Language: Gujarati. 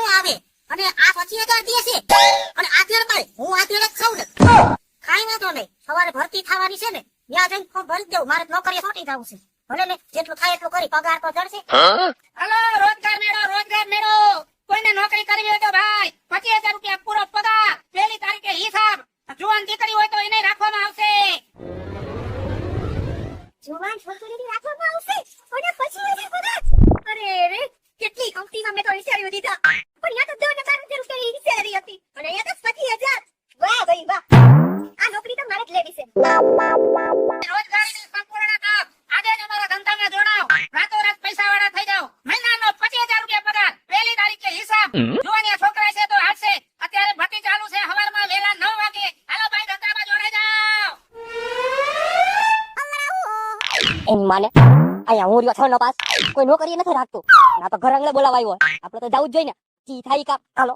નો આવે અને આ 25,000 દે છે અને આ તેર પાડે હું આ તેર જ ખાઉં ને ખાઈ ના તો નહીં સવારે ભરતી થવાની છે ને ત્યાં જઈને ફોર્મ ભરી દેવું મારે નોકરી છોટી જવું છે ભલે ને જેટલું થાય એટલું કરી પગાર તો જડશે હલો રોજગાર મેળો કોઈને નોકરી કરવી હોય તો ભાઈ 25,000 રૂપિયા પૂરો પગાર પહેલી તારીખે હિસાબ જુવાન દીકરી હોય તો એને રાખવામાં આવશે જુવાન છોકરીની રાખવામાં આવશે અને પછી એને પગાર અરે રે કેટલી કંપનીમાં મેં તો વિચાર્યું દીધા પણ યા તો 2,000 રૂપિયાની સેલેરી હતી અને અહીંયા તો 25,000 વાહ ભાઈ વાહ આ નોકરી તો મારે જ લેવી છે રોજગારીની સંપૂર્ણ તક આજે જ અમારા ધંધામાં જોડાઓ રાતોરાત પૈસાવાળા થઈ જાઓ મહિનાનો 25,000 રૂપિયા પગાર પહેલી તારીખે હિસાબ જુવાનિયા છોકરા છે તો હાલશે અત્યારે ભરતી ચાલુ છે હવારમાં વેલા 9 વાગે હાલો ભાઈ ધંધામાં જોડાઈ જાઓ એમ માને અહીંયા હું રહ્યો 6 નો પાસ કોઈ નોકરી નથી રાખતું આ તો ઘર આંગણે બોલાવા આવ્યો આપણે તો જવું જ જોઈએ ને જી થાય કા હાલો